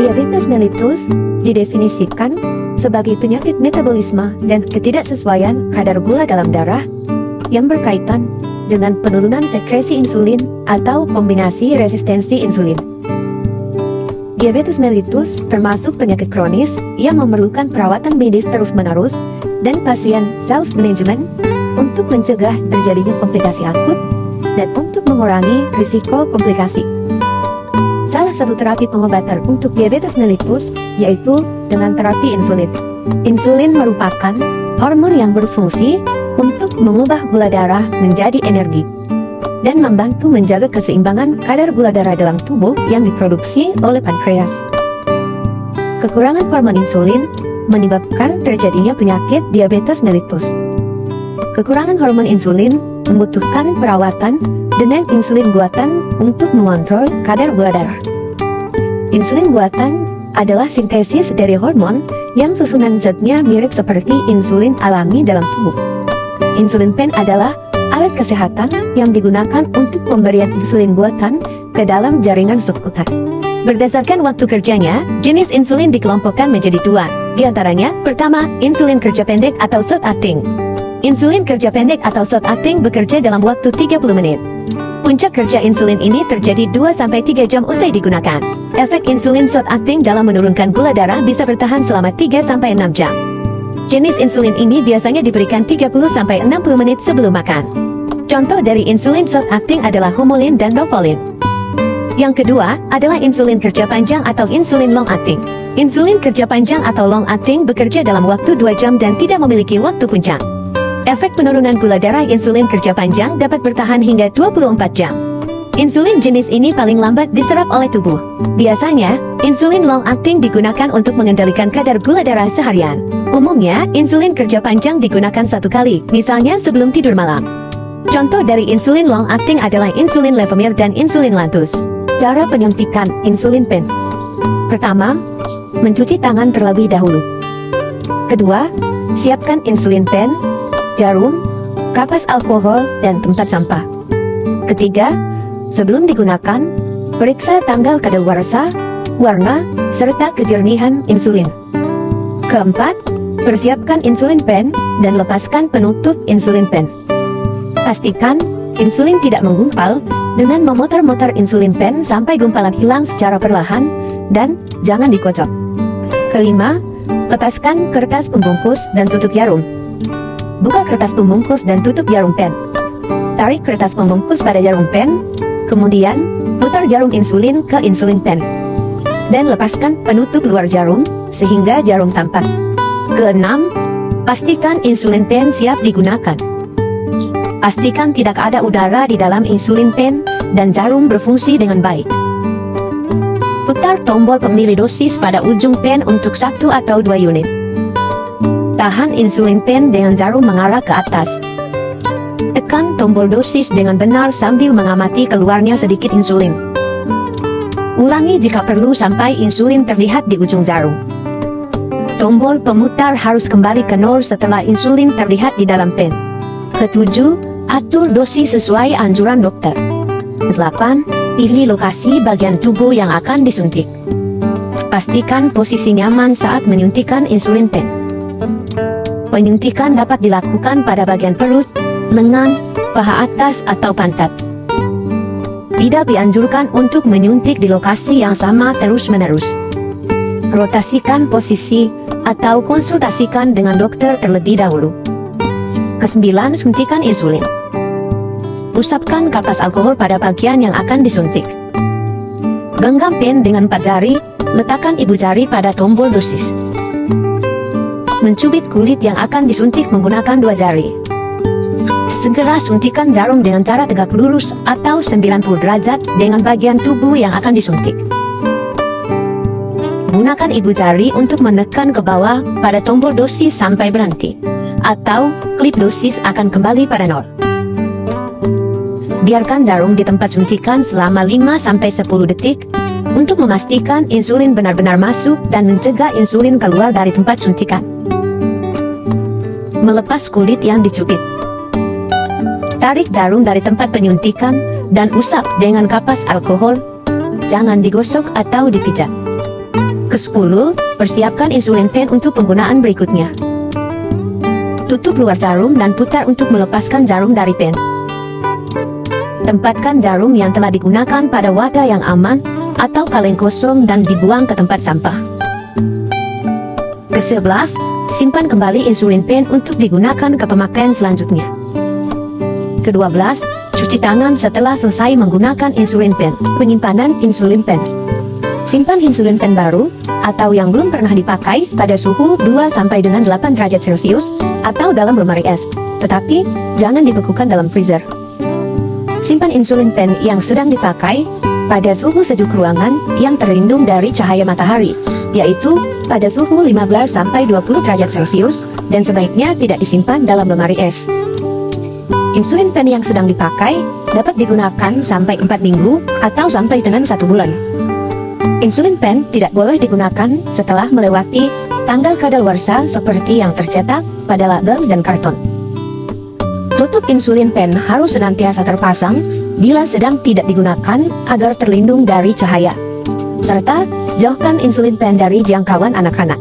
Diabetes mellitus didefinisikan sebagai penyakit metabolisme dan ketidaksesuaian kadar gula dalam darah yang berkaitan dengan penurunan sekresi insulin atau kombinasi resistensi insulin. Diabetes mellitus termasuk penyakit kronis yang memerlukan perawatan medis terus-menerus dan pasien self-management untuk mencegah terjadinya komplikasi akut dan untuk mengurangi risiko komplikasi. Salah satu terapi pengobatan untuk diabetes mellitus yaitu dengan terapi insulin. Insulin merupakan hormon yang berfungsi untuk mengubah gula darah menjadi energi dan membantu menjaga keseimbangan kadar gula darah dalam tubuh yang diproduksi oleh pankreas. Kekurangan hormon insulin menyebabkan terjadinya penyakit diabetes mellitus. Kekurangan hormon insulin membutuhkan perawatan dengan insulin buatan untuk mengontrol kadar gula darah. Insulin buatan adalah sintesis dari hormon yang susunan zatnya mirip seperti insulin alami dalam tubuh. Insulin pen adalah alat kesehatan yang digunakan untuk pemberian insulin buatan ke dalam jaringan subkutan. Berdasarkan waktu kerjanya, jenis insulin dikelompokkan menjadi dua. Di antaranya, pertama, insulin kerja pendek atau short acting. Insulin kerja pendek atau short acting bekerja dalam waktu 30 menit. Puncak kerja insulin ini terjadi 2-3 jam usai digunakan. Efek insulin short acting dalam menurunkan gula darah bisa bertahan selama 3-6 jam. Jenis insulin ini biasanya diberikan 30-60 menit sebelum makan. Contoh dari insulin short acting adalah Humulin dan Novolin. Yang kedua adalah insulin kerja panjang atau insulin long acting. Insulin kerja panjang atau long acting bekerja dalam waktu 2 jam dan tidak memiliki waktu puncak. Efek penurunan gula darah insulin kerja panjang dapat bertahan hingga 24 jam. Insulin jenis ini paling lambat diserap oleh tubuh. Biasanya, insulin long acting digunakan untuk mengendalikan kadar gula darah seharian. Umumnya, insulin kerja panjang digunakan satu kali, misalnya sebelum tidur malam. Contoh dari insulin long acting adalah insulin Levemir dan insulin Lantus. Cara penyuntikan insulin pen. Pertama, mencuci tangan terlebih dahulu. Kedua, siapkan insulin pen, jarum, kapas alkohol, dan tempat sampah. Ketiga, sebelum digunakan, periksa tanggal kadaluarsa, warna, serta kejernihan insulin. Keempat, persiapkan insulin pen dan lepaskan penutup insulin pen. Pastikan insulin tidak menggumpal dengan memutar-mutar insulin pen sampai gumpalan hilang secara perlahan dan jangan dikocok. Kelima, lepaskan kertas pembungkus dan tutup jarum. Buka kertas pembungkus dan tutup jarum pen. Tarik kertas pembungkus pada jarum pen, kemudian putar jarum insulin ke insulin pen. Dan lepaskan penutup luar jarum, sehingga jarum tampak. Keenam, pastikan insulin pen siap digunakan. Pastikan tidak ada udara di dalam insulin pen, dan jarum berfungsi dengan baik. Putar tombol pemilih dosis pada ujung pen untuk 1 atau 2 unit. Tahan insulin pen dengan jarum mengarah ke atas. Tekan tombol dosis dengan benar sambil mengamati keluarnya sedikit insulin. Ulangi jika perlu sampai insulin terlihat di ujung jarum. Tombol pemutar harus kembali ke 0 setelah insulin terlihat di dalam pen. Ketujuh, atur dosis sesuai anjuran dokter. 8. Pilih lokasi bagian tubuh yang akan disuntik. Pastikan posisi nyaman saat menyuntikkan insulin pen. Penyuntikan dapat dilakukan pada bagian perut, lengan, paha atas, atau pantat. Tidak dianjurkan untuk menyuntik di lokasi yang sama terus-menerus. Rotasikan posisi atau konsultasikan dengan dokter terlebih dahulu. Kesembilan, suntikan insulin. Usapkan kapas alkohol pada bagian yang akan disuntik. Genggam pen dengan 4 jari, letakkan ibu jari pada tombol dosis. Mencubit kulit yang akan disuntik menggunakan 2 jari. Segera suntikan jarum dengan cara tegak lurus atau 90 derajat dengan bagian tubuh yang akan disuntik. Gunakan ibu jari untuk menekan ke bawah pada tombol dosis sampai berhenti, atau klip dosis akan kembali pada 0. Biarkan jarum di tempat suntikan selama 5-10 detik untuk memastikan insulin benar-benar masuk dan mencegah insulin keluar dari tempat suntikan. Melepas kulit yang dicubit. Tarik jarum dari tempat penyuntikan dan usap dengan kapas alkohol. Jangan digosok atau dipijat. Ke-10, persiapkan insulin pen untuk penggunaan berikutnya. Tutup luar jarum dan putar untuk melepaskan jarum dari pen. Tempatkan jarum yang telah digunakan pada wadah yang aman atau kaleng kosong dan dibuang ke tempat sampah. Ke-11, simpan kembali insulin pen untuk digunakan ke pemakaian selanjutnya. Ke-12, cuci tangan setelah selesai menggunakan insulin pen. Penyimpanan insulin pen. Simpan insulin pen baru atau yang belum pernah dipakai pada suhu 2 sampai dengan 8 derajat Celcius atau dalam lemari es, tetapi jangan dibekukan dalam freezer. Simpan insulin pen yang sedang dipakai pada suhu sejuk ruangan yang terlindung dari cahaya matahari, yaitu pada suhu 15 sampai 20 derajat Celcius, dan sebaiknya tidak disimpan dalam lemari es. Insulin pen yang sedang dipakai dapat digunakan sampai 4 minggu atau sampai dengan 1 bulan. Insulin pen tidak boleh digunakan setelah melewati tanggal kadaluarsa seperti yang tercetak pada label dan karton. Tutup insulin pen harus senantiasa terpasang bila sedang tidak digunakan agar terlindung dari cahaya. Serta jauhkan insulin pen dari jangkauan anak-anak.